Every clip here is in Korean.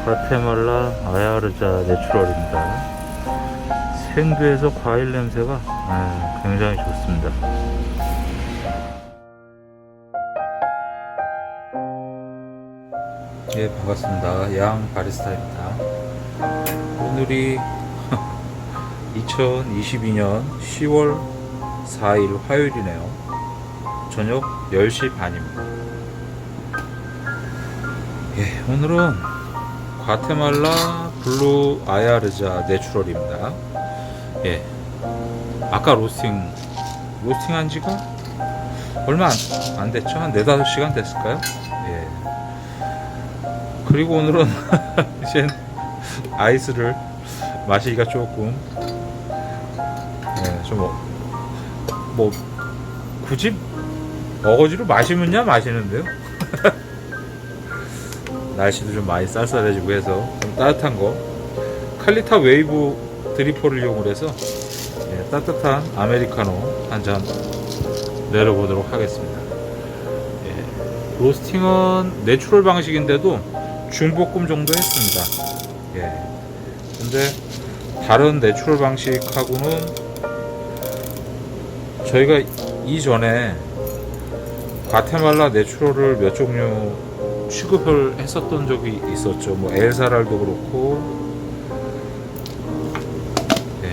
과테말라 아야르자 내추럴입니다. 생두에서 과일 냄새가 굉장히 좋습니다. 예, 반갑습니다. 양 바리스타입니다. 오늘이 2022년 10월 4일 화요일이네요. 저녁 10시 반입니다. 예, 오늘은 과테말라 블루 아야르자 내추럴입니다. 예, 아까 로스팅 한 지가 얼마 안 됐죠? 한 4-5시간 됐을까요? 예. 그리고 오늘은 이제 아이스를 마시기가 조금 좀 굳이 어거지로 마시면야 마시는데요. 날씨도 좀 많이 쌀쌀해지고 해서 좀 따뜻한 거 칼리타 웨이브 드리퍼를 이용해서 따뜻한 아메리카노 한 잔 내려보도록 하겠습니다. 로스팅은 내추럴 방식인데도 중볶음 정도 했습니다. 근데 다른 내추럴 방식하고는 저희가 이전에 과테말라 내추럴을 몇 종류 취급을 했었던 적이 있었죠. 뭐 엘사랄도 그렇고,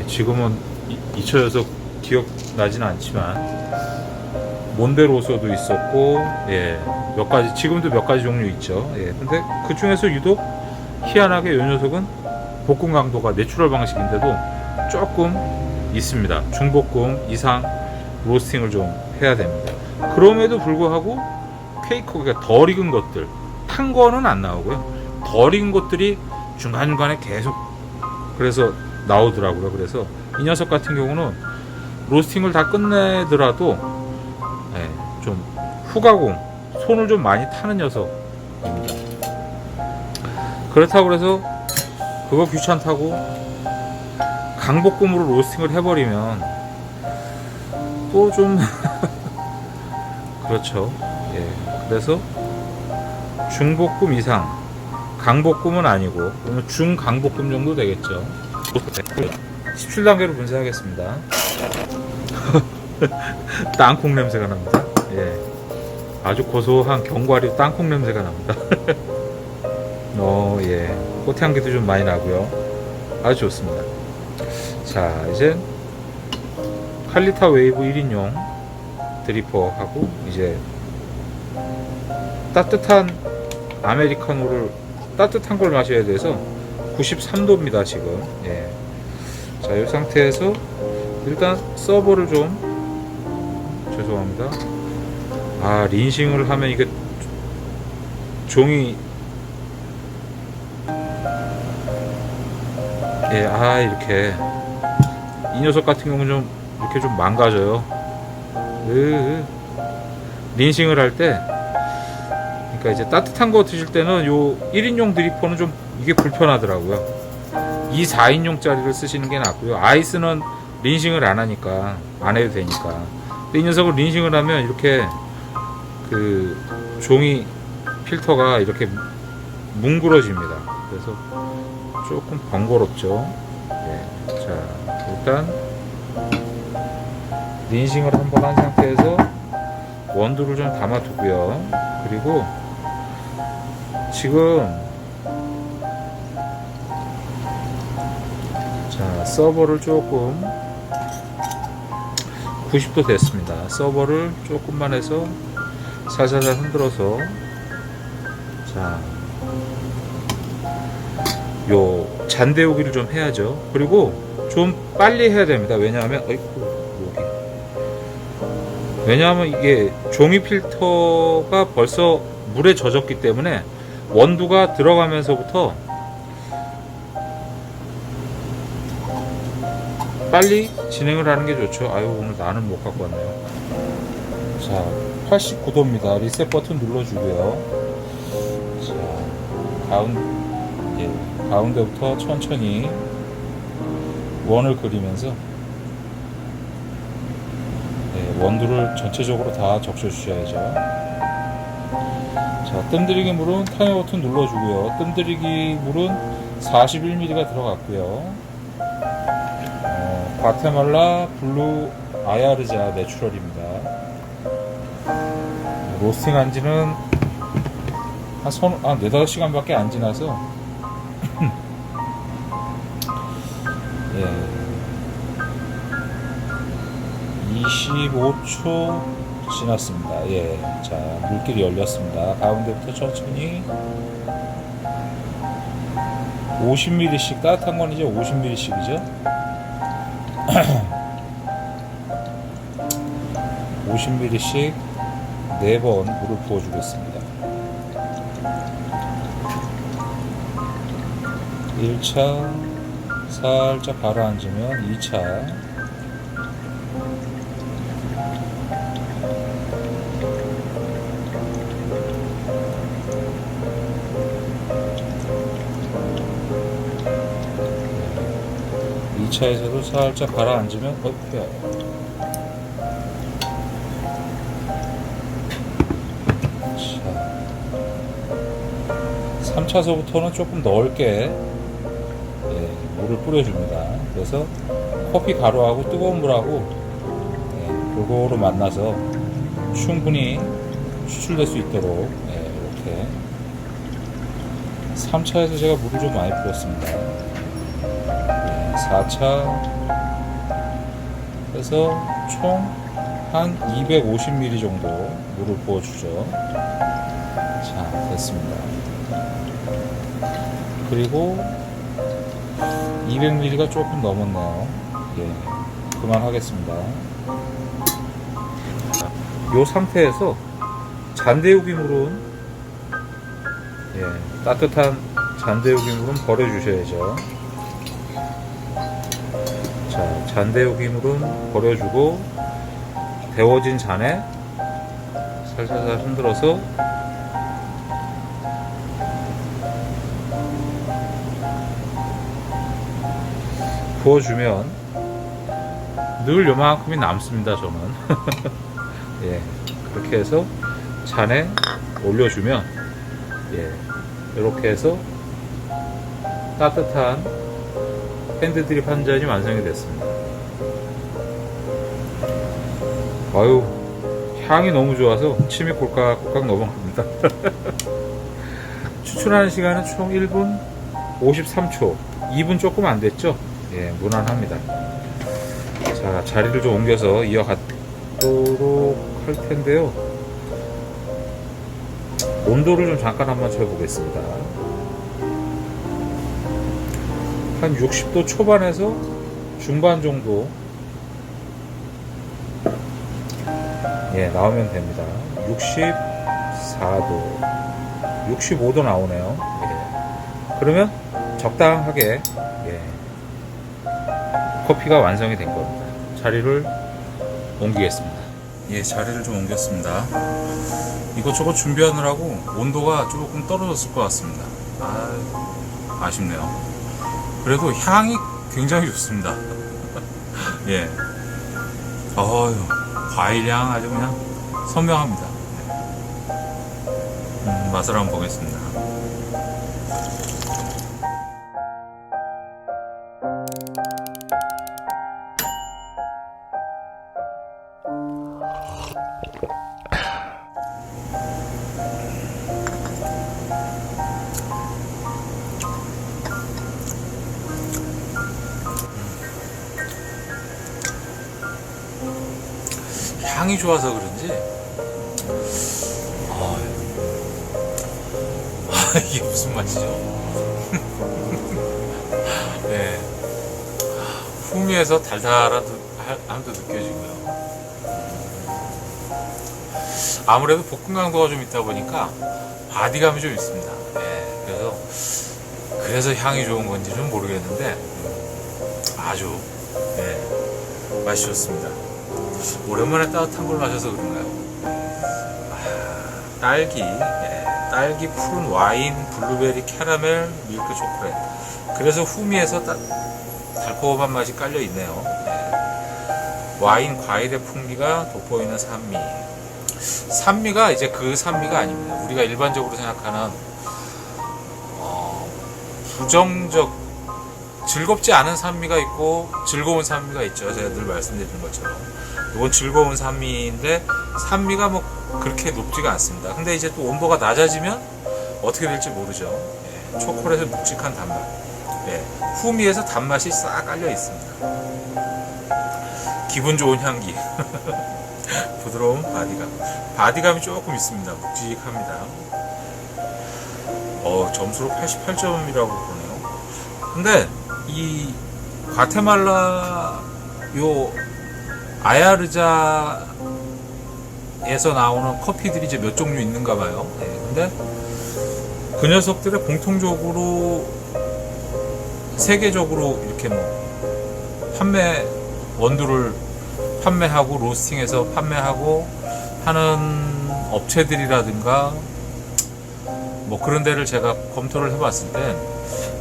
지금은 잊혀져서 기억나지는 않지만 몬데로소도 있었고, 몇 가지, 지금도 몇 가지 종류 있죠. 근데 그 중에서 유독 희한하게 이 녀석은 볶음 강도가 내추럴 방식인데도 조금 있습니다. 중볶음 이상 로스팅을 좀 해야 됩니다. 그럼에도 불구하고 케이크가 덜 익은 것들, 탄 거는 안 나오고요. 덜 익은 것들이 중간중간에 계속 그래서 나오더라고요. 그래서 이 녀석 같은 경우는 로스팅을 다 끝내더라도 좀 후가공, 손을 좀 많이 타는 녀석입니다. 그렇다고 그래서 그거 귀찮다고 강볶음으로 로스팅을 해버리면 또 좀 그렇죠. 그래서 중볶음 이상, 강볶음은 아니고 중강볶음 정도 되겠죠. 17단계로 분쇄하겠습니다. 땅콩 냄새가 납니다. 아주 고소한 견과류 땅콩 냄새가 납니다. 꽃향기도 좀 많이 나고요. 아주 좋습니다. 자, 이제 칼리타 웨이브 1인용 드리퍼하고 이제 따뜻한 아메리카노를 따뜻한 걸 마셔야 돼서 93도입니다 지금. 자, 이 상태에서 일단 서버를 좀 죄송합니다. 린싱을 하면 이게 종이 이렇게 이 녀석 같은 경우는 좀 이렇게 좀 망가져요. 린싱을 할 때, 그러니까 이제 따뜻한 거 드실 때는 요 1인용 드리퍼는 좀 이게 불편하더라고요. 2, 4인용짜리를 쓰시는 게 낫고요. 아이스는 린싱을 안 하니까, 안 해도 되니까. 근데 이 녀석을 린싱을 하면 이렇게 그 종이 필터가 이렇게 뭉그러집니다. 그래서 조금 번거롭죠. 자, 일단 린싱을 한번 한 상태에서 원두를 좀 담아두고요. 그리고 지금 자, 서버를 조금 90도 됐습니다. 서버를 조금만 해서 살살살 흔들어서 자, 요 잔데우기를 좀 해야죠. 그리고 좀 빨리 해야 됩니다. 왜냐하면 이게 종이 필터가 벌써 물에 젖었기 때문에 원두가 들어가면서부터 빨리 진행을 하는 게 좋죠. 오늘 나는 못 갖고 왔네요. 자, 89도입니다. 리셋 버튼 눌러주고요. 자, 가운데부터 천천히 원을 그리면서 원두를 전체적으로 다 적셔 주셔야죠. 자, 자, 뜸들이기 물은 타이머 버튼 눌러주고요. 뜸들이기 물은 41ml가 들어갔고요. 과테말라 블루 아야르자 내추럴입니다. 로스팅 한 지는 한 4-5시간밖에 안 지나서 예, 25초 지났습니다. 예, 자, 물길이 열렸습니다. 가운데부터 천천히 50ml씩, 따뜻한 건 이제 50ml씩이죠. 50ml씩 4번 물을 부어주겠습니다. 1차 살짝 가라앉으면 2차, 차에서도 살짝 가라앉으면 피어요. 자, 3차서부터는 조금 넓게 물을 뿌려줍니다. 그래서 커피 가루하고 뜨거운 물하고 골고루 만나서 충분히 추출될 수 있도록 이렇게 3차에서 제가 물을 좀 많이 뿌렸습니다. 4차 해서 총 한 250ml 정도 물을 부어주죠. 자, 됐습니다. 그리고 200ml가 조금 넘었네요. 예, 그만하겠습니다. 이 상태에서 잔대우기 물은 따뜻한 잔대우기 물은 버려주셔야죠. 자, 잔대우기 물은 버려주고 데워진 잔에 살살살 흔들어서 부어주면 늘 요만큼이 남습니다. 저는 예, 그렇게 해서 잔에 올려주면 이렇게 해서 따뜻한 핸드드립 한 잔이 완성이 됐습니다. 아유, 향이 너무 좋아서 침이 꼴깍꼴깍 넘어갑니다. 추출하는 시간은 총 1분 53초, 2분 조금 안 됐죠? 예, 무난합니다. 자, 자리를 좀 옮겨서 이어가도록 할 텐데요. 온도를 좀 잠깐 한번 재보겠습니다. 한 60도 초반에서 중반 정도 나오면 됩니다. 64도, 65도 나오네요. 그러면 적당하게 커피가 완성이 된 겁니다. 자리를 옮기겠습니다. 자리를 좀 옮겼습니다. 이것저것 준비하느라고 온도가 조금 떨어졌을 것 같습니다. 아쉽네요. 그래도 향이 굉장히 좋습니다. 과일향 아주 그냥 선명합니다. 맛을 한번 보겠습니다. 향이 좋아서 그런지 이게 무슨 맛이죠? 풍미에서 달달함도 느껴지고요. 아무래도 볶음 강도가 좀 있다 보니까 바디감이 좀 있습니다. 그래서 향이 좋은 건지는 모르겠는데 아주 맛이 좋습니다. 오랜만에 따뜻한 걸 마셔서 그런가요? 딸기 푸른 와인, 블루베리, 캐러멜, 밀크 초콜릿. 그래서 후미에서 달콤한 맛이 깔려 있네요. 와인 과일의 풍미가 돋보이는 산미. 산미가 이제 그 산미가 아닙니다. 우리가 일반적으로 생각하는 부정적, 즐겁지 않은 산미가 있고 즐거운 산미가 있죠. 제가 늘 말씀드리는 것처럼 이건 즐거운 산미인데 산미가 뭐 그렇게 높지가 않습니다. 근데 이제 또 온도가 낮아지면 어떻게 될지 모르죠. 예, 초콜릿의 묵직한 단맛, 예, 후미에서 단맛이 싹 깔려 있습니다. 기분 좋은 향기, 부드러운 바디감이 조금 있습니다. 묵직합니다. 점수로 88점이라고 보네요. 근데 이 과테말라 요 아야르자에서 나오는 커피들이 이제 몇 종류 있는가 봐요. 네, 근데 그 녀석들의 공통적으로 세계적으로 이렇게 뭐 원두를 판매하고 로스팅해서 판매하고 하는 업체들이라든가 뭐 그런 데를 제가 검토를 해봤을 때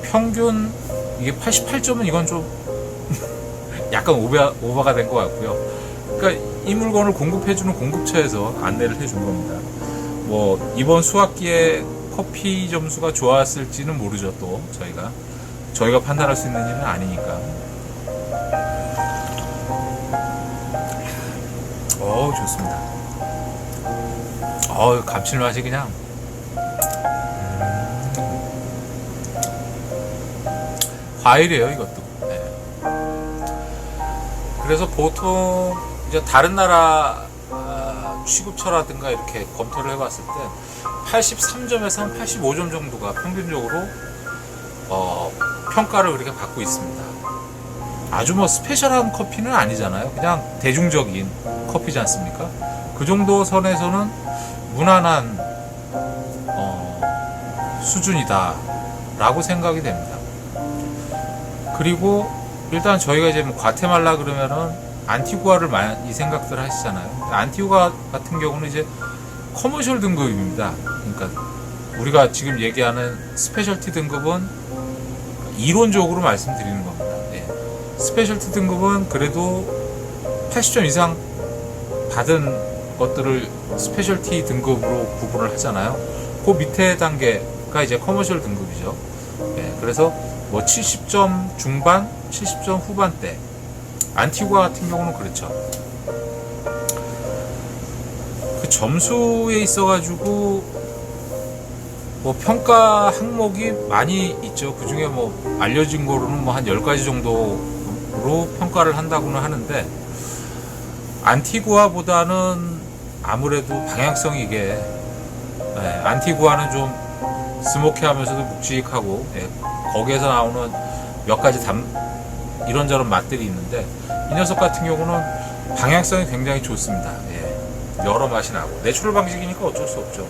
평균 이게 88점은 이건 좀 약간 오버가 된 것 같고요. 그러니까 이 물건을 공급해주는 공급처에서 안내를 해준 겁니다. 뭐 이번 수학기에 커피 점수가 좋았을지는 모르죠. 또 저희가 판단할 수 있는 일은 아니니까. 좋습니다. 감칠맛이 그냥 과일이에요, 이것도. 네. 그래서 보통 이제 다른 나라 취급처라든가 이렇게 검토를 해봤을 때 83점에서 한 85점 정도가 평균적으로 평가를 그렇게 받고 있습니다. 아주 뭐 스페셜한 커피는 아니잖아요. 그냥 대중적인 커피지 않습니까? 그 정도 선에서는 무난한 수준이다 라고 생각이 됩니다. 그리고 일단 저희가 이제 뭐 과테말라 그러면은 안티구아를 많이 생각들 하시잖아요. 안티구아 같은 경우는 이제 커머셜 등급입니다. 그러니까 우리가 지금 얘기하는 스페셜티 등급은 이론적으로 말씀드리는 겁니다. 네. 스페셜티 등급은 그래도 80점 이상 받은 것들을 스페셜티 등급으로 구분을 하잖아요. 그 밑에 단계가 이제 커머셜 등급이죠. 네. 그래서 뭐 70점 중반, 70점 후반대. 안티구아 같은 경우는 그렇죠. 그 점수에 있어가지고 뭐 평가 항목이 많이 있죠. 그 중에 뭐 알려진 거로는 뭐 한 10가지 정도로 평가를 한다고는 하는데, 안티구아보다는 아무래도 방향성이 이게, 안티구아는 좀 스모키하면서도 묵직하고, 거기에서 나오는 몇 가지 이런저런 맛들이 있는데, 이 녀석 같은 경우는 방향성이 굉장히 좋습니다. 여러 맛이 나고 내추럴 방식이니까 어쩔 수 없죠.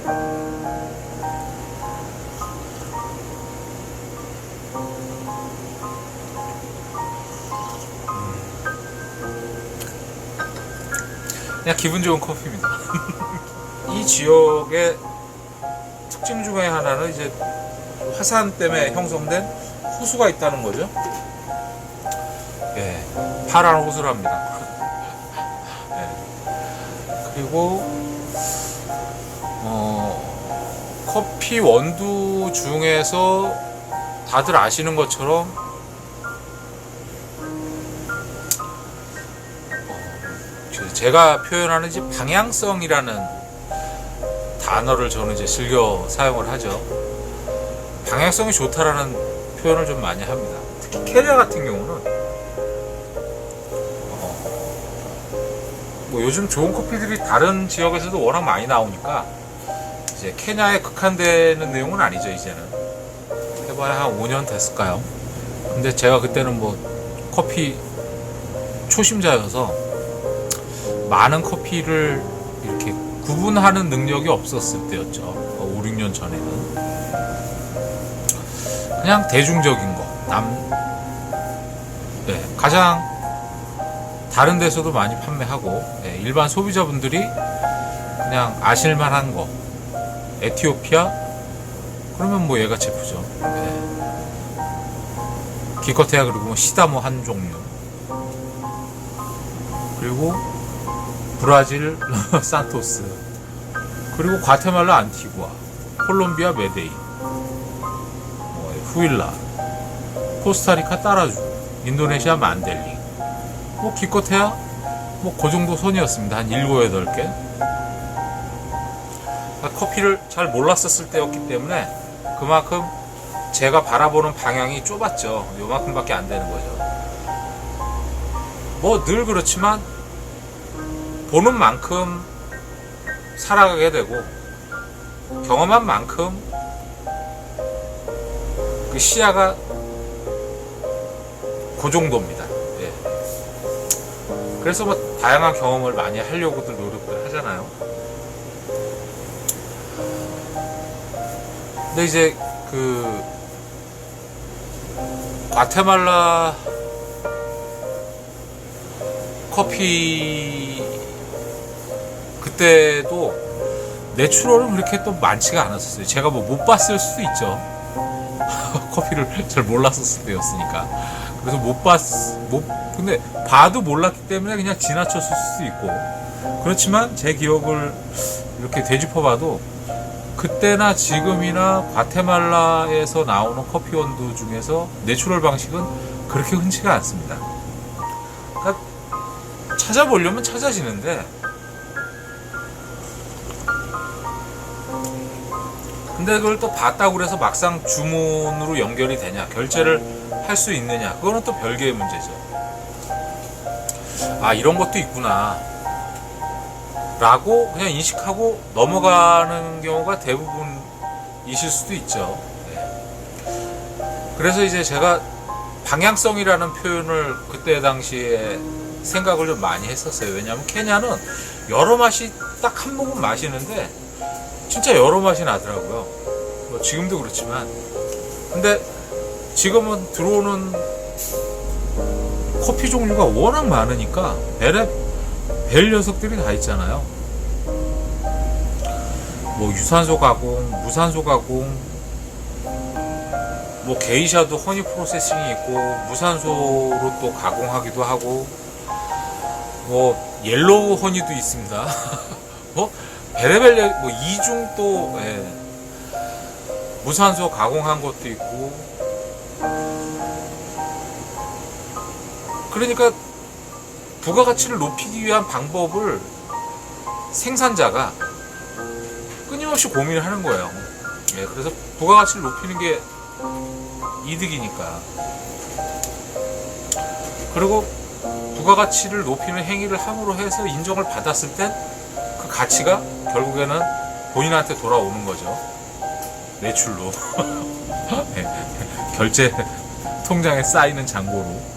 그냥 기분 좋은 커피입니다. 이 지역의 특징 중에 하나는 이제 화산 때문에 형성된 호수가 있다는 거죠. 파란 호수랍니다. 그리고 커피 원두 중에서 다들 아시는 것처럼 제가 표현하는 이제 방향성이라는 단어를 저는 이제 즐겨 사용을 하죠. 방향성이 좋다라는 표현을 좀 많이 합니다. 특히 케냐 같은 경우는 뭐 요즘 좋은 커피들이 다른 지역에서도 워낙 많이 나오니까 이제 케냐에 극한되는 내용은 아니죠. 이제는 해봐야 한 5년 됐을까요? 근데 제가 그때는 뭐 커피 초심자여서 많은 커피를 이렇게 구분하는 능력이 없었을 때였죠. 5, 6년 전에는 그냥 대중적인 거, 가장 다른 데서도 많이 판매하고, 일반 소비자분들이 그냥 아실만한 거, 에티오피아 그러면 뭐 얘가 제프죠. 기껏해야 그리고 뭐 시다모 한 종류, 그리고 브라질 산토스, 그리고 과테말라 안티구아, 콜롬비아 메데인, 후일라, 코스타리카 따라주, 인도네시아 만델링, 뭐 기껏해야 뭐 그 정도 선이었습니다. 한 7, 8개. 커피를 잘 몰랐었을 때였기 때문에 그만큼 제가 바라보는 방향이 좁았죠. 요만큼밖에 안 되는 거죠. 뭐 늘 그렇지만 보는 만큼 살아가게 되고 경험한 만큼 그 시야가 그 정도입니다. 예. 그래서 뭐 다양한 경험을 많이 하려고들 노력들 하잖아요. 근데 이제 그 과테말라 커피 그때도 내추럴은 그렇게 또 많지가 않았었어요. 제가 뭐 못 봤을 수도 있죠. 커피를 잘 몰랐었을 때였으니까. 그래서 근데 봐도 몰랐기 때문에 그냥 지나쳤을 수도 있고. 그렇지만 제 기억을 이렇게 되짚어봐도 그때나 지금이나 과테말라에서 나오는 커피 원두 중에서 내추럴 방식은 그렇게 흔치가 않습니다. 그러니까 찾아보려면 찾아지는데, 근데 그걸 또 봤다고 그래서 막상 주문으로 연결이 되냐, 결제를 할 수 있느냐, 그거는 또 별개의 문제죠. 아, 이런 것도 있구나 라고 그냥 인식하고 넘어가는 경우가 대부분이실 수도 있죠. 네. 그래서 이제 제가 방향성이라는 표현을 그때 당시에 생각을 좀 많이 했었어요. 왜냐하면 케냐는 여러 맛이 딱 한 모금 마시는데 진짜 여러 맛이 나더라고요. 뭐 지금도 그렇지만, 근데 지금은 들어오는 커피 종류가 워낙 많으니까 별 녀석들이 다 있잖아요. 뭐 유산소 가공, 무산소 가공, 뭐 게이샤도 허니 프로세싱이 있고 무산소로 또 가공하기도 하고, 뭐 옐로우 허니도 있습니다. 뭐 베레벨 뭐 이중 또 무산소 가공한 것도 있고. 그러니까 부가가치를 높이기 위한 방법을 생산자가 끊임없이 고민을 하는 거예요. 그래서 부가가치를 높이는 게 이득이니까. 그리고 부가가치를 높이는 행위를 함으로 해서 인정을 받았을 땐 그 가치가 결국에는 본인한테 돌아오는 거죠. 매출로. 결제 통장에 쌓이는 잔고로.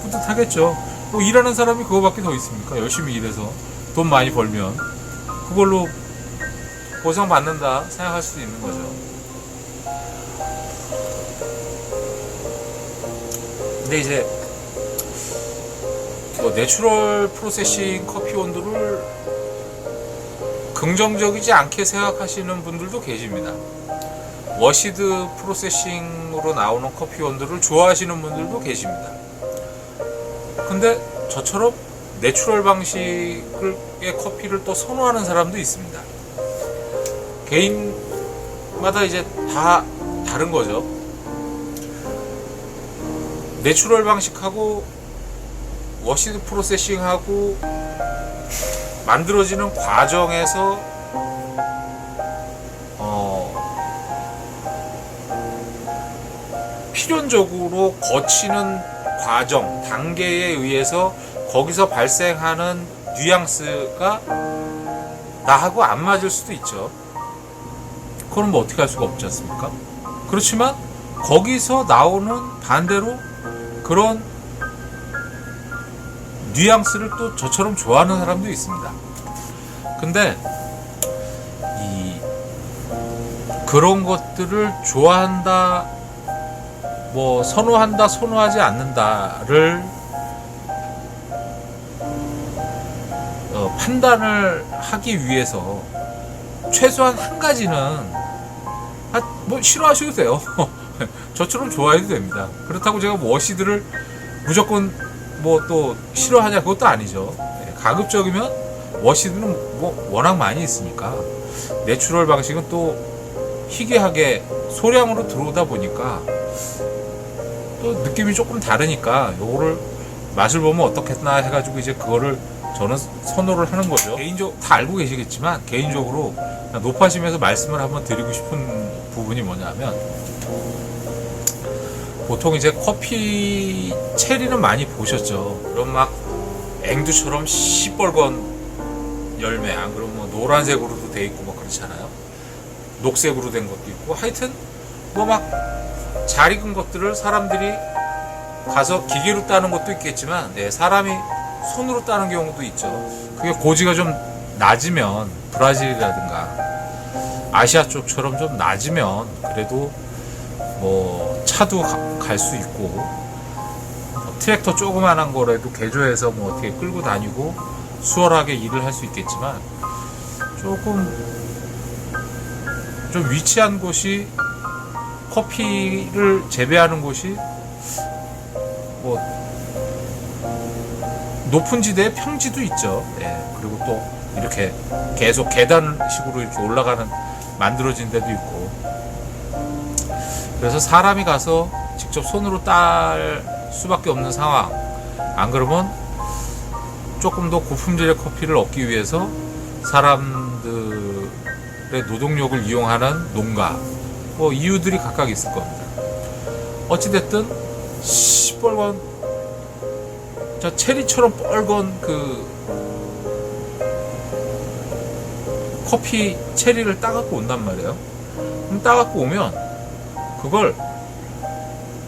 뿌듯하겠죠. 뭐 일하는 사람이 그거밖에 더 있습니까? 열심히 일해서 돈 많이 벌면 그걸로 보상받는다 생각할 수도 있는 거죠. 근데 이제 뭐 내추럴 프로세싱 커피 원두를 긍정적이지 않게 생각하시는 분들도 계십니다. 워시드 프로세싱으로 나오는 커피 원두를 좋아하시는 분들도 계십니다. 근데 저처럼 내추럴 방식의 커피를 또 선호하는 사람도 있습니다. 개인마다 이제 다 다른 거죠. 내추럴 방식하고 워시드 프로세싱하고 만들어지는 과정에서 필연적으로 거치는 과정, 단계에 의해서 거기서 발생하는 뉘앙스가 나하고 안 맞을 수도 있죠. 그건 뭐 어떻게 할 수가 없지 않습니까? 그렇지만 거기서 나오는 반대로 그런 뉘앙스를 또 저처럼 좋아하는 사람도 있습니다. 근데 그런 것들을 좋아한다, 뭐 선호한다, 선호하지 않는다를 판단을 하기 위해서 최소한 한 가지는 뭐 싫어하셔도 돼요. 저처럼 좋아해도 됩니다. 그렇다고 제가 워시드를 무조건 뭐 또 싫어하냐, 그것도 아니죠. 가급적이면 워시드는 뭐 워낙 많이 있으니까 내추럴 방식은 또 희귀하게 소량으로 들어오다 보니까 또 느낌이 조금 다르니까 요거를 맛을 보면 어떻겠나 해가지고 이제 그거를 저는 선호를 하는 거죠. 개인적으로 다 알고 계시겠지만 개인적으로 높아심에서 말씀을 한번 드리고 싶은 부분이 뭐냐면, 보통 이제 커피 체리는 많이 보셨죠. 그럼 막 앵두처럼 시뻘건 열매, 안 그러면 뭐 노란색으로도 돼 있고 뭐 그렇잖아요. 녹색으로 된 것도 있고, 하여튼 뭐 막 잘 익은 것들을 사람들이 가서 기계로 따는 것도 있겠지만, 네, 사람이 손으로 따는 경우도 있죠. 그게 고지가 좀 낮으면, 브라질이라든가 아시아 쪽처럼 좀 낮으면 그래도 뭐 차도 갈 수 있고, 뭐 트랙터 조그만한 거라도 개조해서 뭐 어떻게 끌고 다니고 수월하게 일을 할 수 있겠지만, 조금 좀 위치한 곳이, 커피를 재배하는 곳이 뭐 높은 지대에 평지도 있죠. 예. 그리고 또 이렇게 계속 계단식으로 이렇게 올라가는, 만들어진 데도 있고, 그래서 사람이 가서 직접 손으로 딸 수밖에 없는 상황. 안 그러면 조금 더 고품질의 커피를 얻기 위해서 사람들의 노동력을 이용하는 농가, 뭐 이유들이 각각 있을 겁니다. 어찌됐든 시뻘건, 저 체리처럼 뻘건 그 커피 체리를 따갖고 온단 말이에요. 그럼 따갖고 오면 그걸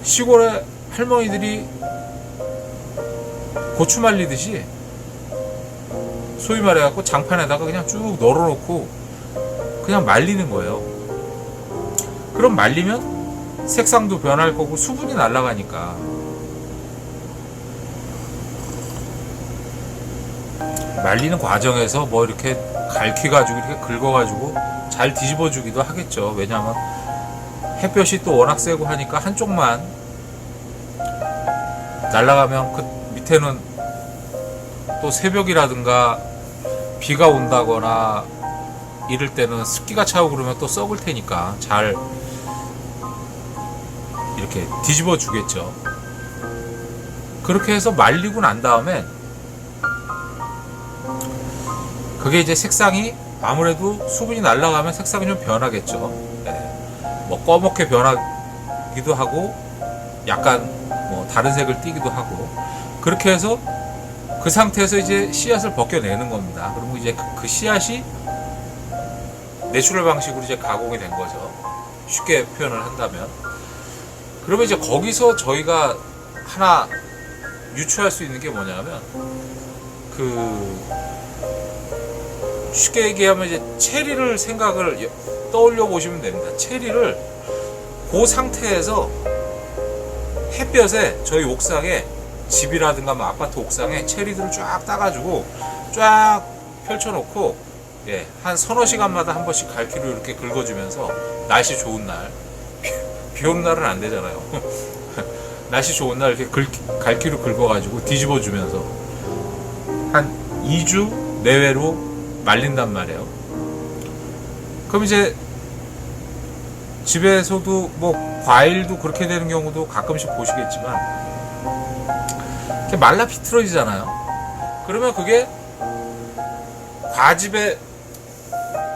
시골의 할머니들이 고추 말리듯이 소위 말해갖고 장판에다가 그냥 쭉 널어놓고 그냥 말리는 거예요. 그럼 말리면 색상도 변할 거고 수분이 날아가니까, 말리는 과정에서 뭐 이렇게 갈퀴가지고 이렇게 긁어가지고 잘 뒤집어주기도 하겠죠. 왜냐하면 햇볕이 또 워낙 세고 하니까 한쪽만 날아가면 그 밑에는 또 새벽이라든가 비가 온다거나 이럴 때는 습기가 차고 그러면 또 썩을 테니까 잘 이렇게 뒤집어 주겠죠. 그렇게 해서 말리고 난 다음에 그게 이제 색상이, 아무래도 수분이 날아가면 색상이 좀 변하겠죠. 네. 뭐 꺼멓게 변하기도 하고 약간 뭐 다른 색을 띠기도 하고, 그렇게 해서 그 상태에서 이제 씨앗을 벗겨내는 겁니다. 그리고 이제 그 씨앗이 내추럴 방식으로 이제 가공이 된 거죠. 쉽게 표현을 한다면. 그러면 이제 거기서 저희가 하나 유추할 수 있는 게 뭐냐면, 쉽게 얘기하면 이제 체리를 생각을 떠올려 보시면 됩니다. 체리를 그 상태에서 햇볕에, 저희 옥상에, 집이라든가 뭐 아파트 옥상에 체리들을 쫙 따가지고 쫙 펼쳐놓고, 예, 한 서너 시간마다 한 번씩 갈퀴로 이렇게 긁어주면서, 날씨 좋은 날, 비 오는 날은 안 되잖아요. 날씨 좋은 날 이렇게 갈퀴로 긁어가지고 뒤집어주면서 한 2주 내외로 말린단 말이에요. 그럼 이제 집에서도 뭐 과일도 그렇게 되는 경우도 가끔씩 보시겠지만, 이렇게 말라 비틀어지잖아요. 그러면 그게 과즙의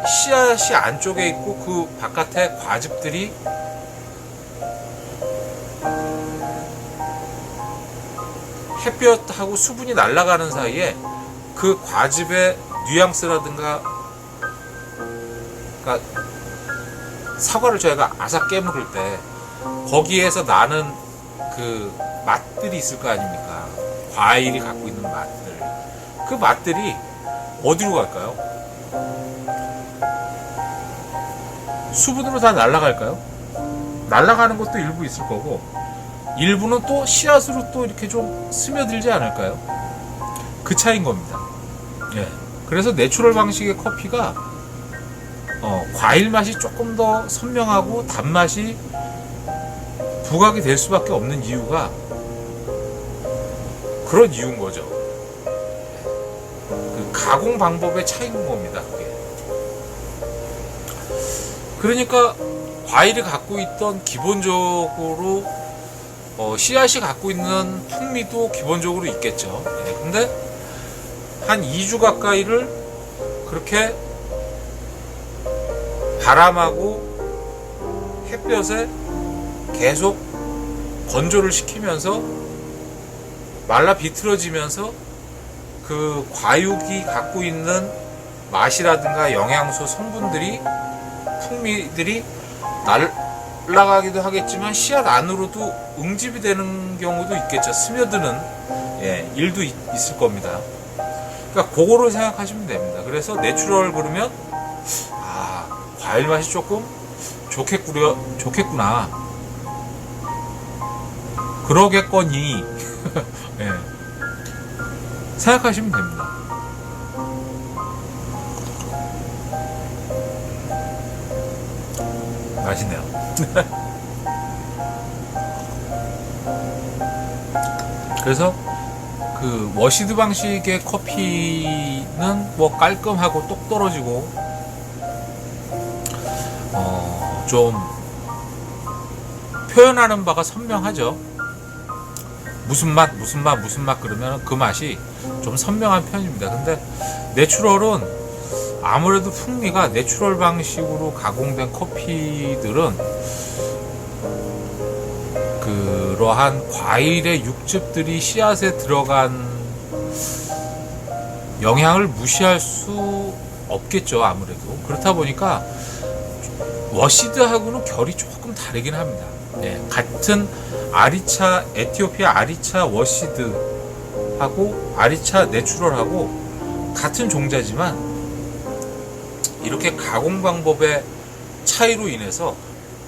씨앗이 안쪽에 있고 그 바깥에 과즙들이 햇볕하고 수분이 날아가는 사이에 그 과즙의 뉘앙스라든가, 그러니까 사과를 저희가 아삭 깨물을 때 거기에서 나는 그 맛들이 있을 거 아닙니까? 과일이 갖고 있는 맛들. 그 맛들이 어디로 갈까요? 수분으로 다 날아갈까요? 날아가는 것도 일부 있을 거고, 일부는 또 씨앗으로 또 이렇게 좀 스며들지 않을까요? 그 차이인 겁니다. 예. 그래서 내추럴 방식의 커피가 과일 맛이 조금 더 선명하고 단맛이 부각이 될 수밖에 없는 이유가 그런 이유인 거죠. 그 가공 방법의 차이인 겁니다. 그게. 그러니까 과일이 갖고 있던 기본적으로 씨앗이 갖고 있는 풍미도 기본적으로 있겠죠. 네, 근데 한 2주 가까이를 그렇게 바람하고 햇볕에 계속 건조를 시키면서 말라 비틀어지면서 그 과육이 갖고 있는 맛이라든가 영양소 성분들이 풍미들이 날아가기도 하겠지만 씨앗 안으로도 응집이 되는 경우도 있겠죠. 스며드는 일도 있을 겁니다. 그러니까 그거로 생각하시면 됩니다. 그래서 내추럴 그러면 과일 맛이 조금 좋겠구나 그러겠거니 생각하시면 됩니다. 맛있네요. 그래서 그 워시드 방식의 커피는 뭐 깔끔하고 똑 떨어지고 좀 표현하는 바가 선명하죠. 무슨 맛 그러면 그 맛이 좀 선명한 편입니다. 근데 내추럴은 아무래도 풍미가 내추럴 방식으로 가공된 커피들은 그러한 과일의 육즙들이 씨앗에 들어간 영향을 무시할 수 없겠죠. 아무래도 그렇다 보니까 워시드하고는 결이 조금 다르긴 합니다. 같은 아리차 에티오피아 아리차 워시드하고 아리차 내추럴하고 같은 종자지만 이렇게 가공 방법의 차이로 인해서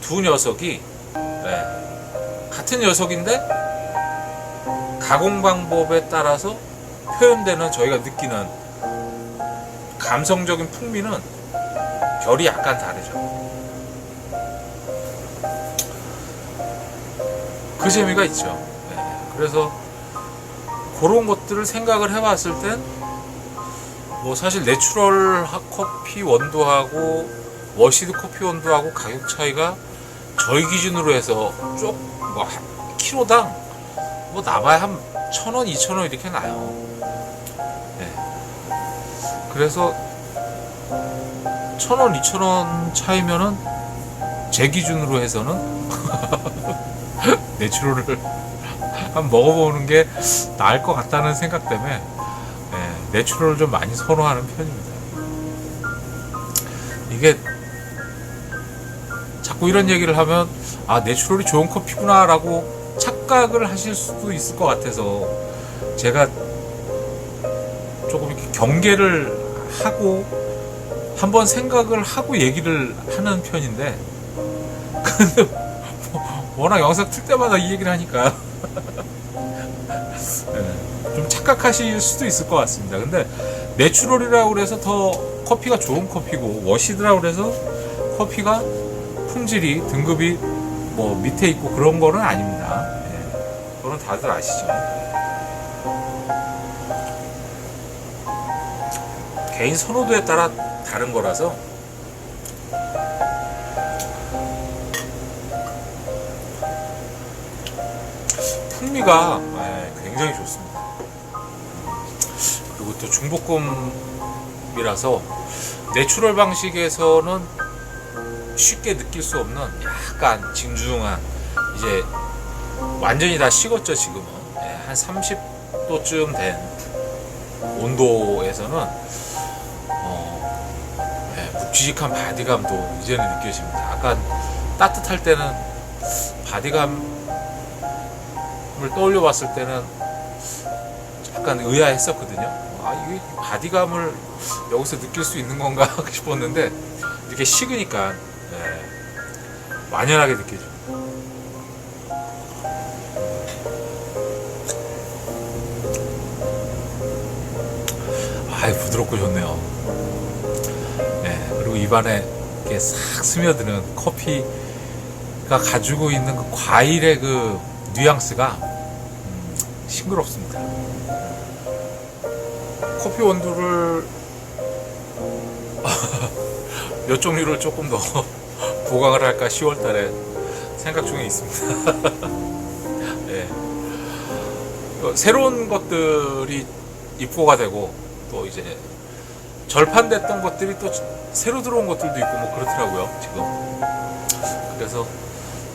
두 녀석이 같은 녀석인데 가공 방법에 따라서 표현되는 저희가 느끼는 감성적인 풍미는 결이 약간 다르죠. 그 재미가 있죠. 그래서 그런 것들을 생각을 해봤을 땐 뭐 사실 내추럴 커피 원두하고 워시드 커피 원두하고 가격 차이가 저희 기준으로 해서 쭉 뭐 키로당 뭐 나봐야 한 1,000원, 2,000원 이렇게 나요. 그래서 1,000원, 2,000원 차이면은 제 기준으로 해서는 내추럴을 한번 먹어보는 게 나을 것 같다는 생각 때문에 내추럴을 좀 많이 선호하는 편입니다. 이게 자꾸 이런 얘기를 하면 내추럴이 좋은 커피구나 라고 착각을 하실 수도 있을 것 같아서 제가 조금 이렇게 경계를 하고 한번 생각을 하고 얘기를 하는 편인데 근데 워낙 영상 틀 때마다 이 얘기를 하니까 좀 착각하실 수도 있을 것 같습니다. 근데 내추럴이라고 그래서 더 커피가 좋은 커피고 워시드라고 그래서 커피가 품질이 등급이 뭐 밑에 있고 그런 거는 아닙니다. 그건 다들 아시죠. 개인 선호도에 따라 다른 거라서 풍미가 굉장히 좋습니다. 그리고 또 중볶음이라서 내추럴 방식에서는 쉽게 느낄 수 없는 약간 징중한 이제 완전히 다 식었죠. 지금은 한 30도쯤 된 온도에서는 묵직한 바디감도 이제는 느껴집니다. 약간 따뜻할 때는 바디감을 떠올려 봤을 때는 약간 의아했었거든요. 이게 바디감을 여기서 느낄 수 있는 건가 싶었는데 이렇게 식으니까 완연하게 느껴집니다. 부드럽고 좋네요. 그리고 입안에 이렇게 싹 스며드는 커피가 가지고 있는 그 과일의 그 뉘앙스가 싱그럽습니다. 커피 원두를 몇 종류를 조금 더 보강을 할까 10월달에 생각 중에 있습니다. 예. 새로운 것들이 입고가 되고 또 이제 절판됐던 것들이 또 새로 들어온 것들도 있고 뭐 그렇더라고요 지금. 그래서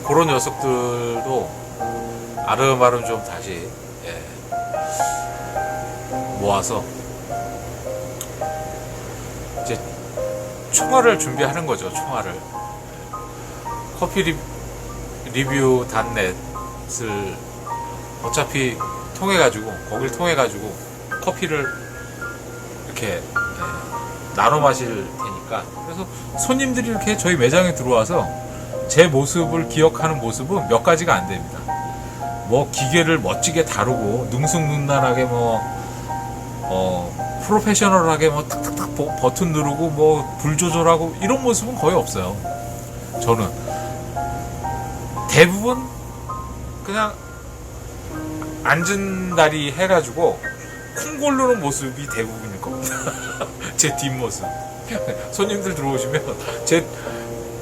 그런 녀석들도 아름아름 좀 다시 모아서 이제 총알을 준비하는 거죠. 총알을 커피 리뷰 단넷을 어차피 거길 통해 가지고 커피를 이렇게 나눠 마실 테니까. 그래서 손님들이 이렇게 저희 매장에 들어와서 제 모습을 기억하는 모습은 몇 가지가 안 됩니다. 뭐 기계를 멋지게 다루고 능숙능란하게 프로페셔널하게 탁탁탁 버튼 누르고 불 조절하고 이런 모습은 거의 없어요. 저는 대부분 그냥 앉은 다리 해가지고 쿵 고르는 모습이 대부분일 겁니다. 제 뒷모습. 손님들 들어오시면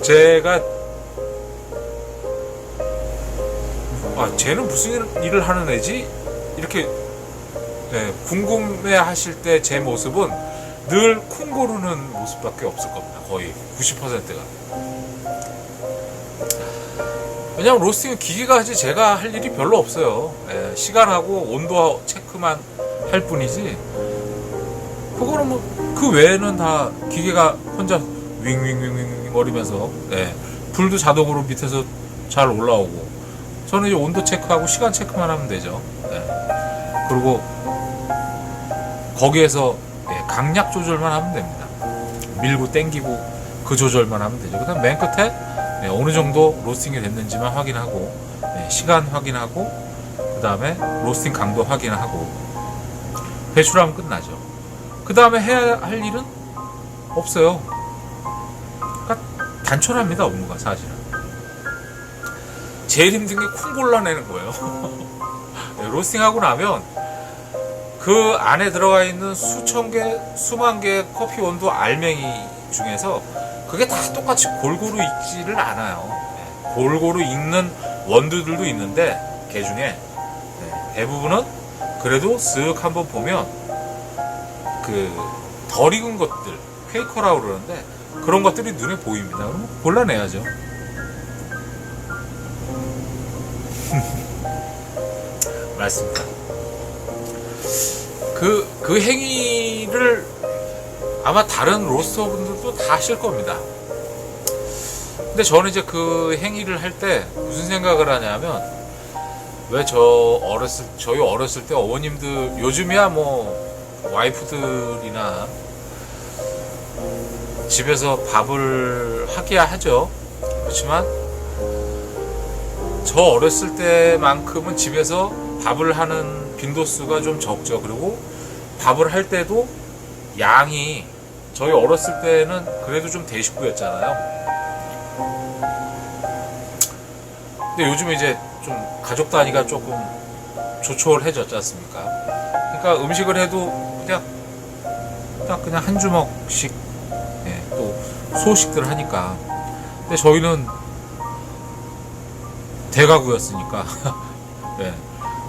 제가 쟤는 무슨 일을 하는 애지? 이렇게 궁금해 하실 때 제 모습은 늘 쿵 고르는 모습밖에 없을 겁니다. 거의 90%가. 왜냐면 로스팅은 기계가 하지 제가 할 일이 별로 없어요. 시간하고 온도 체크만 할 뿐이지, 그거는 그 외에는 다 기계가 혼자 윙윙윙윙 거리면서 불도 자동으로 밑에서 잘 올라오고, 저는 이제 온도 체크하고 시간 체크만 하면 되죠. 그리고 거기에서 강약 조절만 하면 됩니다. 밀고 당기고 그 조절만 하면 되죠. 그다음 맨 끝에 어느 정도 로스팅이 됐는지만 확인하고, 시간 확인하고, 그 다음에 로스팅 강도 확인하고 배출하면 끝나죠. 그 다음에 해야 할 일은 없어요. 그러니까 단촐합니다, 업무가. 사실은 제일 힘든 게 콩 골라내는 거예요. 로스팅하고 나면 그 안에 들어가 있는 수천 개, 수만 개의 커피 원두 알맹이 중에서 그게 다 똑같이 골고루 익지를 않아요. 골고루 익는 원두들도 있는데 그 중에 대부분은 그래도 쓱 한번 보면 그 덜 익은 것들, 퀘이커라고 그러는데 그런 것들이 눈에 보입니다. 그러면 골라내야죠. 맞습니다. 그 행위를 아마 다른 로스터분들도 다 하실 겁니다. 근데 저는 이제 그 행위를 할 때 무슨 생각을 하냐면, 왜 저희 어렸을 때 어머님들, 요즘이야 와이프들이나 집에서 밥을 하기야 하죠. 그렇지만 저 어렸을 때만큼은 집에서 밥을 하는 빈도수가 좀 적죠. 그리고 밥을 할 때도 양이, 저희 어렸을 때는 그래도 좀 대식구였잖아요. 근데 요즘 이제 좀 가족 단위가 조금 조촐해졌지 않습니까? 그러니까 음식을 해도 그냥 한 주먹씩 또 소식들 하니까. 근데 저희는 대가구였으니까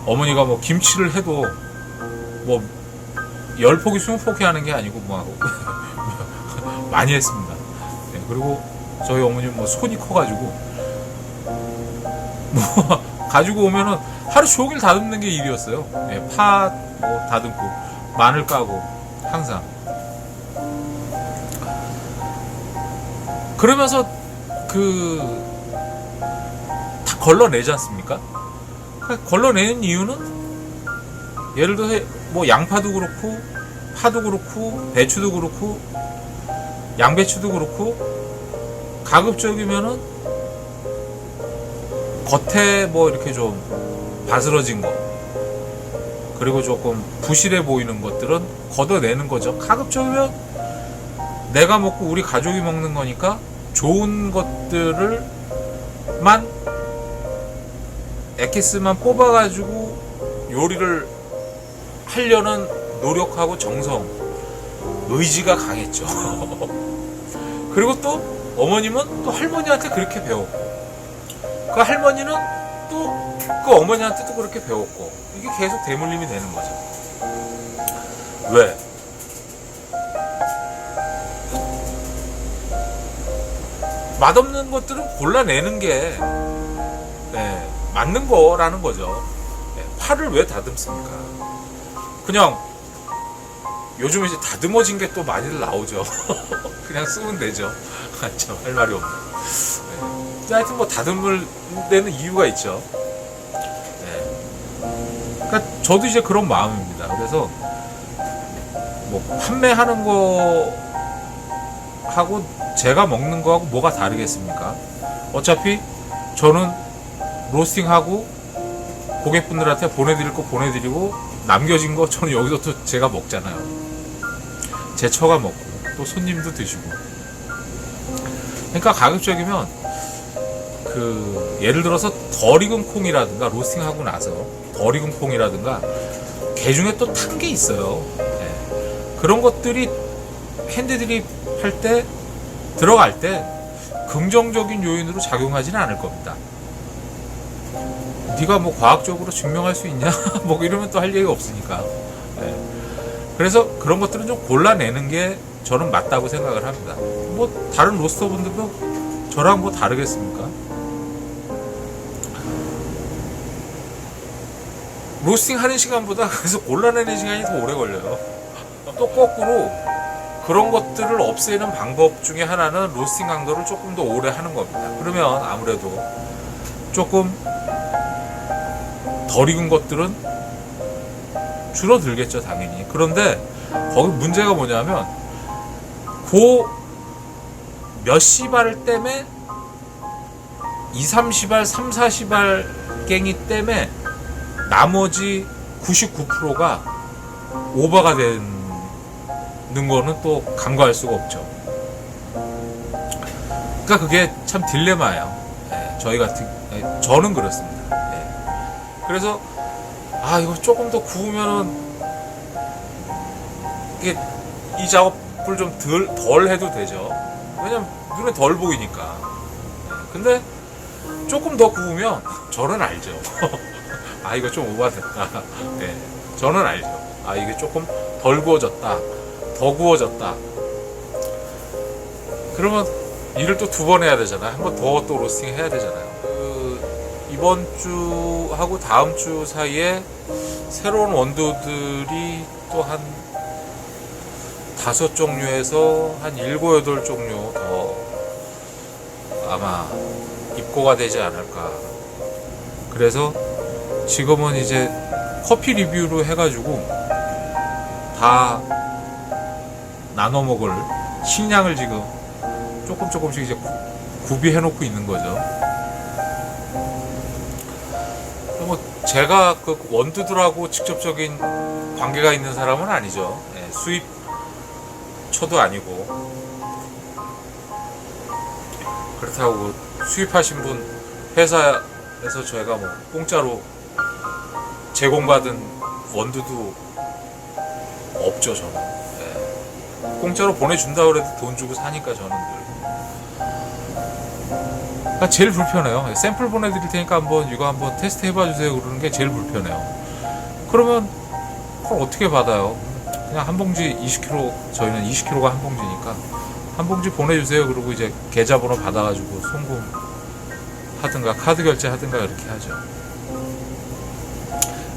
어머니가 김치를 해도 10포기 20포기 하는 게 아니고 많이 했습니다. 그리고 저희 어머니는 손이 커가지고 가지고 오면은 하루 종일 다듬는 게 일이었어요. 파 다듬고 마늘 까고 항상. 그러면서 다 걸러내지 않습니까? 걸러내는 이유는, 예를 들어서 양파도 그렇고 파도 그렇고 배추도 그렇고 양배추도 그렇고, 가급적이면은 겉에 이렇게 좀 바스러진 거, 그리고 조금 부실해 보이는 것들은 걷어내는 거죠. 가급적이면 내가 먹고 우리 가족이 먹는 거니까 좋은 것들을만, 에키스만 뽑아가지고 요리를 하려는 노력하고 정성, 의지가 강했죠. 그리고 또 어머님은 또 할머니한테 그렇게 배웠고, 그 할머니는 또 그 어머니한테 또 그렇게 배웠고, 이게 계속 대물림이 되는 거죠. 왜? 맛없는 것들은 골라내는 게 맞는 거라는 거죠. 팔을 왜 다듬습니까? 그냥 요즘에 이제 다듬어진 게 또 많이들 나오죠. 그냥 쓰면 되죠. 참 할 말이 없네. 하여튼 뭐 다듬을 데는 이유가 있죠. 그러니까 저도 이제 그런 마음입니다. 그래서 뭐 판매하는 거 하고 제가 먹는 거하고 뭐가 다르겠습니까? 어차피 저는 로스팅하고 고객분들한테 보내드릴 거 보내드리고, 남겨진 거 저는 여기서 또 제가 먹잖아요. 제 처가 먹고 또 손님도 드시고. 그러니까 가급적이면 그 예를 들어서 덜 익은 콩이라든가, 로스팅하고 나서 덜 익은 콩이라든가 개중에 또 탄 게 있어요. 그런 것들이 핸드드립 할 때 들어갈 때 긍정적인 요인으로 작용하지는 않을 겁니다. 네가 뭐 과학적으로 증명할 수 있냐? 뭐 이러면 또 할 얘기가 없으니까. 그래서 그런 것들은 좀 골라내는 게 저는 맞다고 생각을 합니다. 뭐 다른 로스터분들도 저랑 뭐 다르겠습니까? 로스팅 하는 시간보다 그래서 골라내는 시간이 더 오래 걸려요. 또 거꾸로 그런 것들을 없애는 방법 중에 하나는 로스팅 강도를 조금 더 오래 하는 겁니다. 그러면 아무래도 조금 덜 익은 것들은 줄어들겠죠, 당연히. 그런데 거기 문제가 뭐냐면 그 몇 시발 때문에 2, 3시발, 3, 4시발 갱이 때문에 나머지 99%가 오버가 되는 거는 또 간과할 수가 없죠. 그러니까 그게 참 딜레마예요. 저는 그렇습니다. 그래서 이거 조금 더 구우면은 이게 이 작업을 좀 덜 해도 되죠. 왜냐면 눈에 덜 보이니까. 근데 조금 더 구우면 저는 알죠. 이거 좀 오버됐다. 저는 알죠. 이게 조금 덜 구워졌다, 더 구워졌다. 그러면 일을 또 2번 해야 되잖아요. 한 번 더 또 로스팅 해야 되잖아요. 이번 주하고 다음 주 사이에 새로운 원두들이 또 한 5종류에서 한 7, 8종류 더 아마 입고가 되지 않을까. 그래서 지금은 이제 커피 리뷰로 해가지고 다 나눠 먹을 식량을 지금 조금씩 이제 구비해 놓고 있는 거죠. 뭐 제가 그 원두들하고 직접적인 관계가 있는 사람은 아니죠. 수입처도 아니고. 그렇다고 수입하신 분 회사에서 저희가 뭐 공짜로 제공받은 원두도 없죠, 저는. 공짜로 보내준다고 해도 돈 주고 사니까 저는 늘. 그러니까 제일 불편해요. 샘플 보내드릴 테니까 이거 한번 테스트 해봐주세요 그러는 게 제일 불편해요. 그러면 그걸 어떻게 받아요? 그냥 한 봉지 20kg, 저희는 20kg가 한 봉지니까 한 봉지 보내주세요 그러고 이제 계좌번호 받아가지고 송금 하든가 카드 결제 하든가 이렇게 하죠.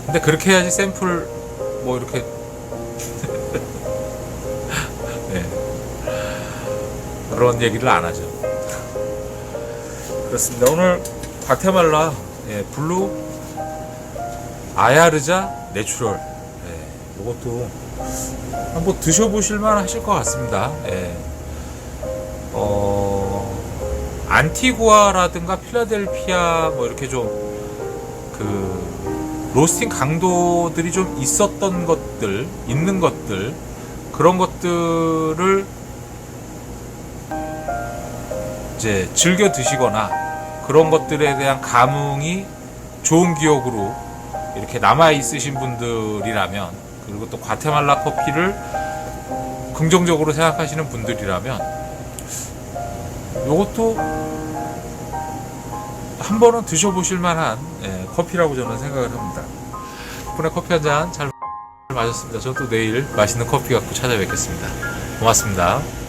근데 그렇게 해야지 샘플 뭐 이렇게 그런 얘기를 안 하죠. 그렇습니다. 오늘 과테말라 블루 아야르자 내추럴, 이것도 한번 드셔보실만 하실 것 같습니다. 안티구아라든가 필라델피아 뭐 이렇게 좀 그 로스팅 강도들이 좀 있었던 것들, 있는 것들, 그런 것들을 이제 즐겨 드시거나 그런 것들에 대한 감흥이 좋은 기억으로 이렇게 남아 있으신 분들이라면, 그리고 또 과테말라 커피를 긍정적으로 생각하시는 분들이라면 이것도 한 번은 드셔보실 만한 커피라고 저는 생각을 합니다. 덕분에 커피 한 잔 잘 마셨습니다. 저는 또 내일 맛있는 커피 갖고 찾아뵙겠습니다. 고맙습니다.